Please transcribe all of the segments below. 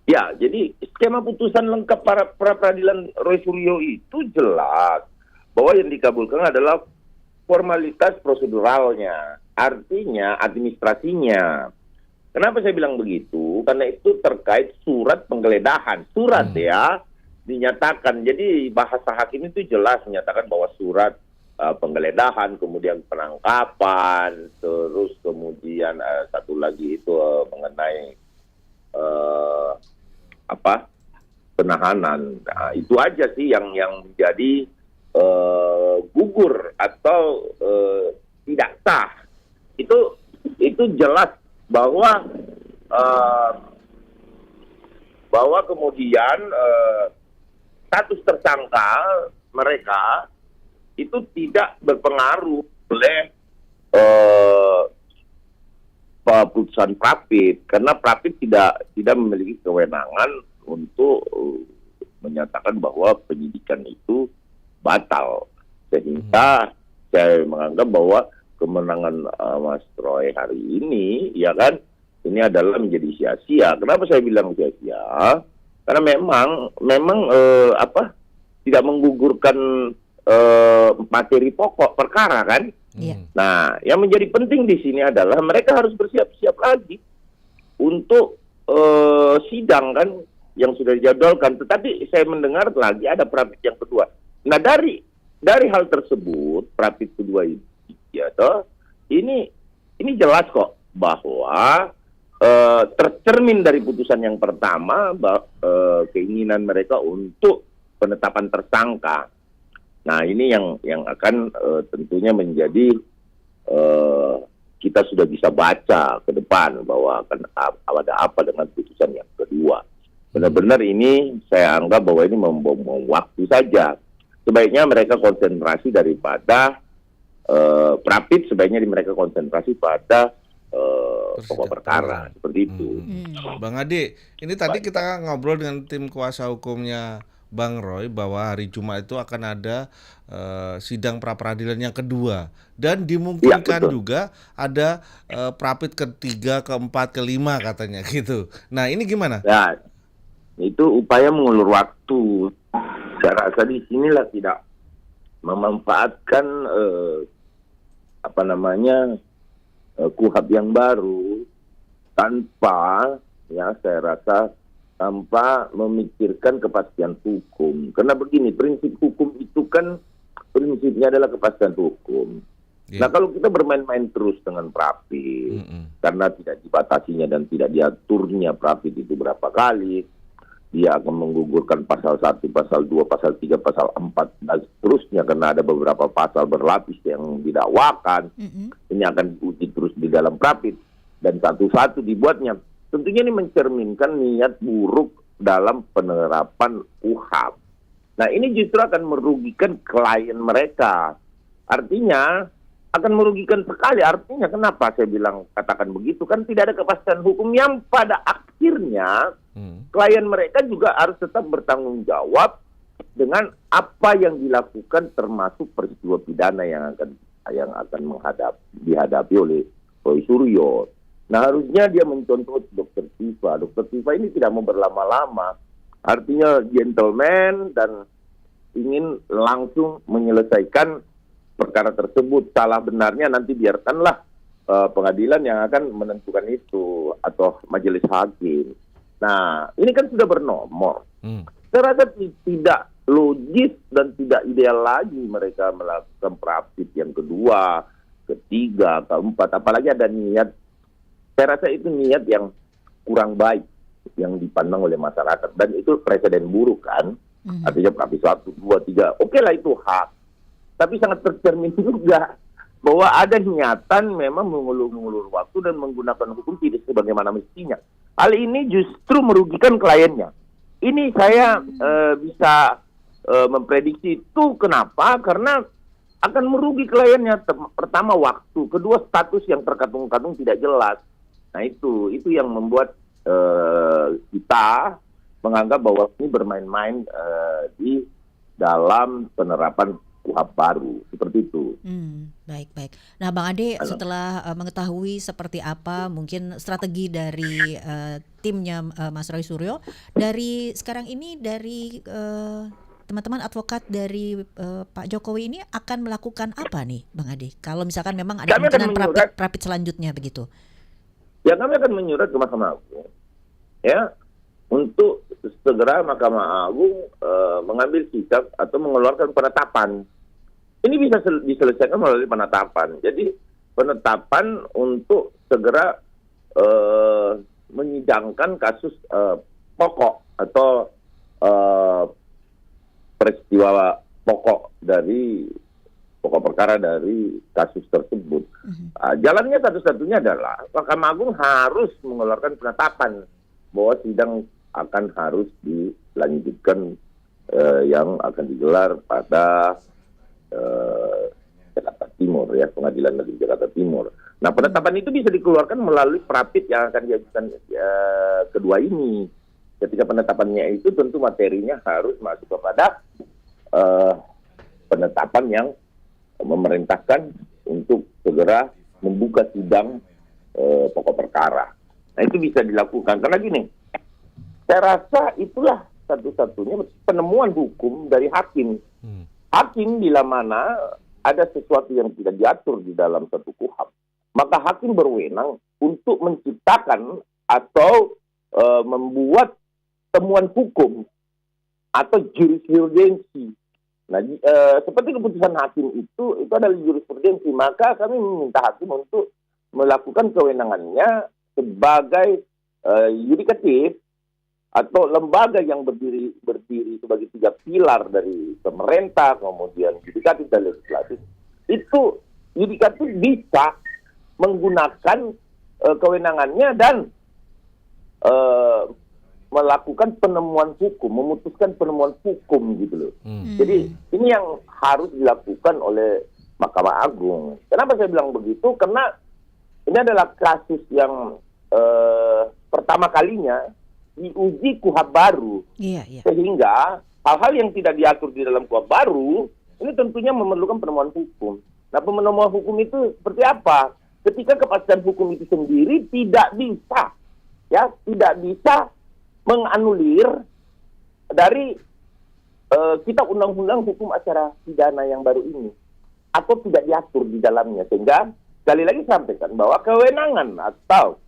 Ya, jadi skema putusan lengkap para pra peradilan Roy Suryo itu jelas bahwa yang dikabulkan adalah formalitas proseduralnya, artinya administrasinya. Kenapa saya bilang begitu? Karena itu terkait surat penggeledahan. Surat ya, dinyatakan. Jadi bahasa hakim itu jelas menyatakan bahwa surat penggeledahan, kemudian penangkapan, terus kemudian satu lagi itu mengenai penahanan. Nah, itu aja sih yang menjadi gugur atau tidak sah. Itu jelas bahwa kemudian status tersangka mereka itu tidak berpengaruh oleh putusan Prapit, karena Prapit tidak memiliki kewenangan untuk menyatakan bahwa penyidikan itu batal, sehingga saya menganggap bahwa kemenangan Mas Roy hari ini, ya kan, ini adalah menjadi sia-sia. Kenapa saya bilang sia-sia? Karena memang tidak menggugurkan materi pokok perkara kan. Nah, yang menjadi penting di sini adalah mereka harus bersiap-siap lagi untuk sidang kan yang sudah dijadwalkan. Tetapi saya mendengar lagi ada Prapit yang kedua. Nah, dari hal tersebut, Prapit kedua ini, ya toh, ini jelas kok bahwa tercermin dari putusan yang pertama keinginan mereka untuk penetapan tersangka. Nah, ini yang akan tentunya menjadi kita sudah bisa baca ke depan bahwa akan ada apa dengan putusan yang kedua. Benar-benar ini saya anggap bahwa ini membuang waktu saja. Sebaiknya mereka konsentrasi daripada Prapit, sebaiknya mereka konsentrasi pada pokok perkara seperti itu. Bang Adi, ini tadi kita ngobrol dengan tim kuasa hukumnya Bang Roy bahwa hari Jumat itu akan ada sidang pra peradilan yang kedua dan dimungkinkan juga ada Prapit ketiga, keempat, kelima katanya gitu. Nah, ini gimana? Ya, itu upaya mengulur waktu. Saya rasa di sinilah tidak memanfaatkan KUHP yang baru tanpa memikirkan kepastian hukum. Karena begini, prinsip hukum itu kan prinsipnya adalah kepastian hukum. Nah, kalau kita bermain-main terus dengan Prapit, karena tidak dibatasinya dan tidak diaturnya Prapit itu berapa kali, dia akan menggugurkan pasal 1, pasal 2, pasal 3, pasal 4, dan seterusnya, karena ada beberapa pasal berlapis yang didakwakan. Ini akan diuji terus di dalam Prapit, dan satu-satu dibuatnya. Tentunya ini mencerminkan niat buruk dalam penerapan KUHP. Nah, ini justru akan merugikan klien mereka. Artinya, akan merugikan sekali. Artinya, kenapa saya katakan begitu? Kan tidak ada kepastian hukum yang pada akhirnya klien mereka juga harus tetap bertanggung jawab dengan apa yang dilakukan, termasuk peristiwa pidana yang akan dihadapi oleh Roy Suryo. Nah, harusnya dia mencontoh Dr. Tifa. Dr. Tifa ini tidak mau berlama-lama. Artinya gentleman dan ingin langsung menyelesaikan perkara tersebut. Salah benarnya nanti biarkanlah pengadilan yang akan menentukan itu, atau majelis hakim. Nah, ini kan sudah bernomor. Saya rasa tidak logis dan tidak ideal lagi mereka melakukan Prapit yang kedua, ketiga, keempat. Apalagi ada niat, saya rasa itu niat yang kurang baik yang dipandang oleh masyarakat. Dan itu presiden buruk kan. Artinya Prapit 1, 2, 3. Oke lah, itu hak. Tapi sangat tercermin juga bahwa ada niatan memang mengulur waktu dan menggunakan hukum tidak sebagaimana mestinya. Hal ini justru merugikan kliennya. Ini saya bisa memprediksi itu. Kenapa? Karena akan merugi kliennya. Pertama, waktu. Kedua, status yang terkatung-katung tidak jelas. Nah, itu yang membuat kita menganggap bahwa ini bermain-main di dalam penerapan KUHP baru, seperti itu. Baik. Nah, Bang Ade, setelah mengetahui seperti apa mungkin strategi dari timnya Mas Roy Suryo, dari sekarang ini dari teman-teman advokat dari Pak Jokowi ini akan melakukan apa nih, Bang Ade? Kalau misalkan memang ada kemungkinan rapid selanjutnya begitu? Ya, kami akan menyurat ke Mahkamah Agung, ya, untuk segera Mahkamah Agung mengambil sikap atau mengeluarkan penetapan. Ini bisa diselesaikan melalui penetapan. Jadi penetapan untuk segera menyidangkan kasus pokok atau peristiwa pokok perkara dari kasus tersebut. Jalannya satu-satunya adalah Mahkamah Agung harus mengeluarkan penetapan bahwa sidang akan harus dilanjutkan yang akan digelar pada Jakarta Timur, ya, Pengadilan Negeri Jakarta Timur. Nah, penetapan itu bisa dikeluarkan melalui prapit yang akan diajukan kedua ini. Ketika penetapannya itu tentu materinya harus masuk kepada penetapan yang memerintahkan untuk segera membuka sidang pokok perkara. Nah, itu bisa dilakukan. Karena gini, saya rasa itulah satu-satunya penemuan hukum dari hakim. Hakim bila mana ada sesuatu yang tidak diatur di dalam satu KUHP, maka hakim berwenang untuk menciptakan atau membuat temuan hukum atau jurisprudensi. Nah, seperti keputusan hakim itu adalah jurisprudensi, maka kami meminta hakim untuk melakukan kewenangannya sebagai yudikatif atau lembaga yang berdiri sebagai 3 pilar dari pemerintah, kemudian yudikatif dan legislatif. Itu yudikatif bisa menggunakan kewenangannya dan melakukan penemuan hukum, memutuskan penemuan hukum gitu loh. Jadi ini yang harus dilakukan oleh Mahkamah Agung. Kenapa saya bilang begitu? Karena ini adalah kasus yang pertama kalinya diuji KUHP baru. Sehingga hal-hal yang tidak diatur di dalam KUHP baru ini tentunya memerlukan penemuan hukum. Nah, penemuan hukum itu seperti apa? Ketika kepastian hukum itu sendiri tidak bisa menganulir dari kitab undang-undang hukum acara pidana yang baru ini atau tidak diatur di dalamnya. Sehingga sekali lagi sampaikan bahwa kewenangan atau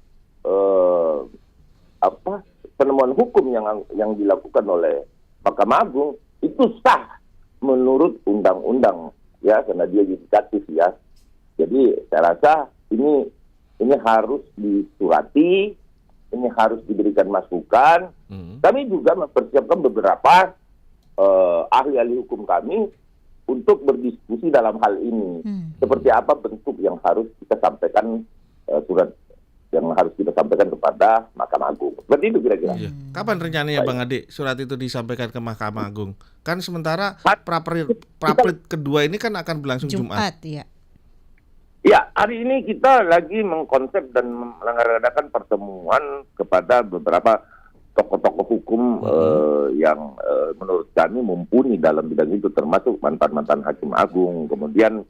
penemuan hukum yang dilakukan oleh Mahkamah Agung itu sah menurut undang-undang, ya, karena dia yudikatif, ya. Jadi saya rasa ini harus disurati, ini harus diberikan masukan. Kami juga mempersiapkan beberapa ahli-ahli hukum kami untuk berdiskusi dalam hal ini. Seperti apa bentuk yang harus kita sampaikan, surat yang harus kita sampaikan kepada Mahkamah Agung. Seperti itu kira-kira. Kapan rencananya Bang Ade surat itu disampaikan ke Mahkamah Agung? Kan sementara praprit kedua ini kan akan berlangsung Jumat. Ya, hari ini kita lagi mengkonsep dan mengadakan pertemuan kepada beberapa tokoh-tokoh hukum yang menurut kami mumpuni dalam bidang itu, termasuk mantan-mantan Hakim Agung, kemudian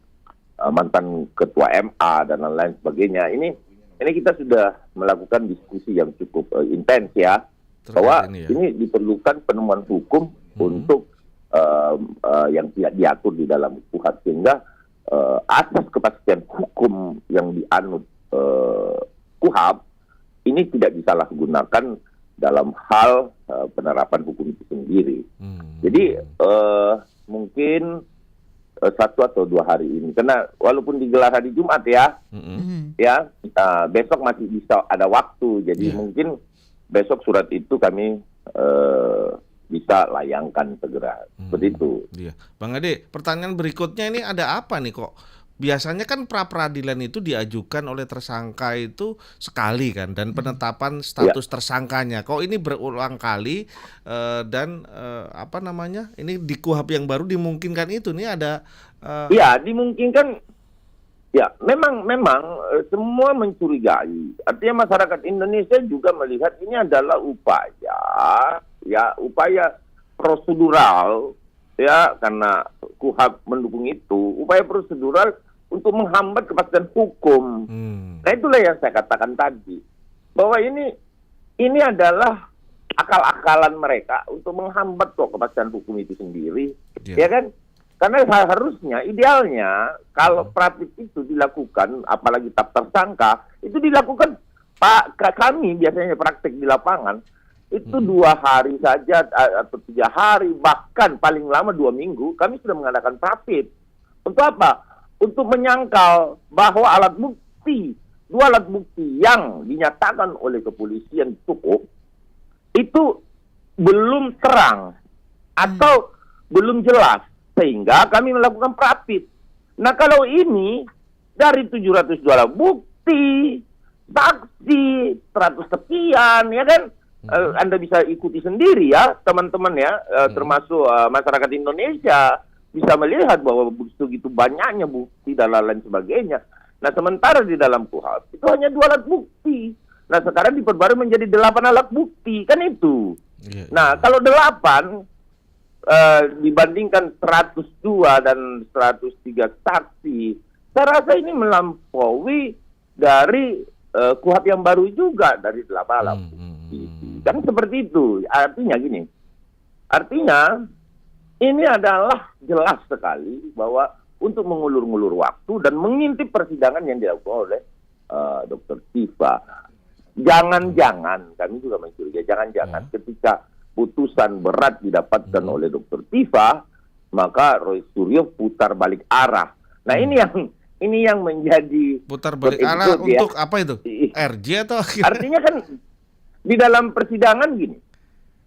mantan Ketua MA dan lain-lain sebagainya. Ini kita sudah melakukan diskusi yang cukup intens, ya, bahwa ini diperlukan penemuan hukum untuk yang tidak diatur di dalam KUHP, sehingga asas kepastian hukum yang dianut KUHP ini tidak disalahgunakan dalam hal penerapan hukum itu sendiri. Jadi mungkin 1 atau 2 hari ini, karena walaupun digelar hari Jumat, ya, besok masih bisa ada waktu. Jadi mungkin besok surat itu kami bisa layangkan segera. Seperti itu. Bang Ade, pertanyaan berikutnya ini ada apa nih kok? Biasanya kan pra-peradilan itu diajukan oleh tersangka itu sekali kan, dan penetapan status tersangkanya. Kok ini berulang kali dan ini di KUHP yang baru dimungkinkan itu nih ada? Dimungkinkan. Ya, memang semua mencurigai. Artinya masyarakat Indonesia juga melihat ini adalah upaya prosedural ya karena KUHP mendukung itu, upaya prosedural untuk menghambat kepastian hukum. Nah itulah yang saya katakan tadi, bahwa ini adalah akal-akalan mereka untuk menghambat kok kepastian hukum itu sendiri, ya kan? Karena harusnya, idealnya kalau praktik itu dilakukan, apalagi tahap tersangka, itu dilakukan kami biasanya praktik di lapangan itu 2 hari saja atau 3 hari, bahkan paling lama 2 minggu kami sudah mengadakan rapid. Untuk apa? Untuk menyangkal bahwa 2 alat bukti yang dinyatakan oleh kepolisian cukup itu belum terang atau belum jelas, sehingga kami melakukan rapid. Nah kalau ini dari 700 alat bukti, saksi 100 sekian, ya kan? Anda bisa ikuti sendiri ya, teman-teman ya, termasuk masyarakat Indonesia bisa melihat bahwa begitu banyaknya bukti dan lain sebagainya. Nah sementara di dalam KUHP itu hanya 2 alat bukti. Nah sekarang diperbarui menjadi 8 alat bukti, kan itu. Nah kalau 8 dibandingkan 102 dan 103 saksi, saya rasa ini melampaui dari KUHP yang baru juga, dari 8 alat bukti. Kan seperti itu. Artinya gini, ini adalah jelas sekali bahwa untuk mengulur-ngulur waktu dan mengintip persidangan yang dilakukan oleh Dr. Tifa. Jangan-jangan, kami juga mencurigai, jangan-jangan ketika putusan berat didapatkan oleh Dr. Tifa, maka Roy Suryo putar balik arah. Nah ini yang menjadi putar balik arah untuk apa itu? RJ atau artinya kan di dalam persidangan gini.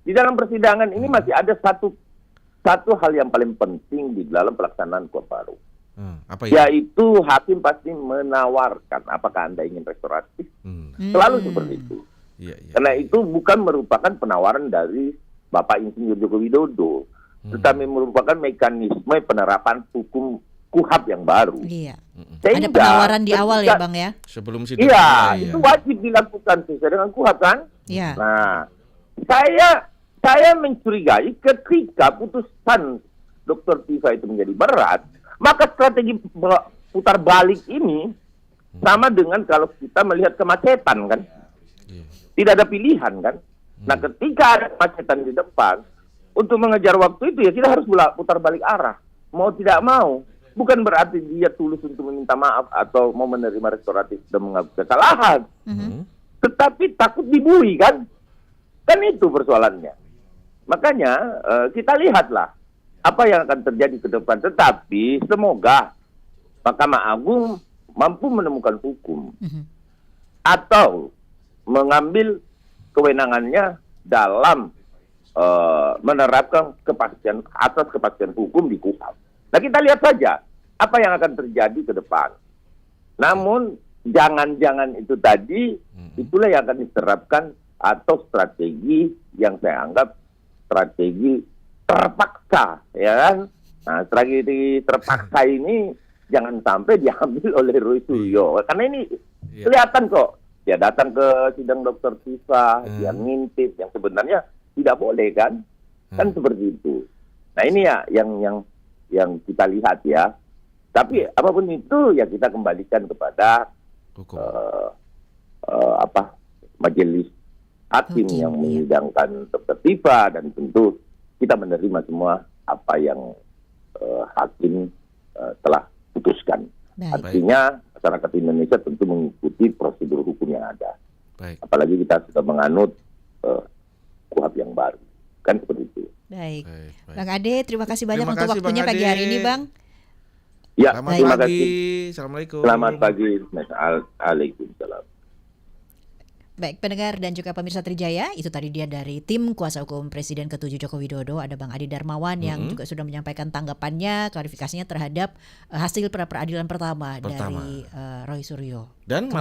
Di dalam persidangan ini masih ada satu hal yang paling penting di dalam pelaksanaan KUHP baru. Apa itu? Yaitu hakim pasti menawarkan apakah Anda ingin restoratif. Selalu seperti itu. Karena itu bukan merupakan penawaran dari Bapak Insinyur Joko Widodo, tetapi merupakan mekanisme penerapan hukum KUHP yang baru. Ada penawaran di awal ya Bang ya? Sebelum sidang. Itu wajib dilakukan sesuai dengan KUHP kan? Iya. Nah, saya mencurigai ketika putusan Dr. Tifa itu menjadi berat, maka strategi putar balik ini sama dengan kalau kita melihat kemacetan kan. Tidak ada pilihan kan. Nah ketika ada kemacetan di depan, untuk mengejar waktu itu ya kita harus putar balik arah. Mau tidak mau. Bukan berarti dia tulus untuk meminta maaf atau mau menerima restoratif dan mengakui kesalahan. Tetapi takut dibui kan. Kan itu persoalannya. Makanya kita lihatlah apa yang akan terjadi ke depan. Tetapi semoga Mahkamah Agung mampu menemukan hukum atau mengambil kewenangannya dalam menerapkan kepastian hukum di KUHP. Nah kita lihat saja apa yang akan terjadi ke depan. Namun jangan-jangan itu tadi itulah yang akan diterapkan atau strategi yang saya anggap strategi terpaksa, ya kan? Nah strategi terpaksa ini jangan sampai diambil oleh Roy Suryo, karena ini kelihatan kok. Dia datang ke sidang Dr. Tifa, dia ngintip yang sebenarnya tidak boleh kan? Kan seperti itu. Nah ini ya yang kita lihat ya. Tapi apapun itu ya kita kembalikan kepada majelis hakim yang menyidangkan Dr. Tifa, dan tentu kita menerima semua apa yang hakim telah putuskan. Artinya masyarakat Indonesia tentu mengikuti prosedur hukum yang ada. Apalagi kita sudah menganut KUHP yang baru. Kan seperti itu. Baik. Bang Ade, terima kasih banyak untuk waktunya pagi hari ini, Bang. Ya, terima kasih. Assalamualaikum. Selamat pagi. Waalaikumsalam. Baik, pendengar dan juga pemirsa Trijaya, itu tadi dia dari tim kuasa hukum Presiden ke-7 Joko Widodo, ada Bang Ade Darmawan yang juga sudah menyampaikan tanggapannya, klarifikasinya terhadap hasil pra peradilan pertama dari Roy Suryo. Dan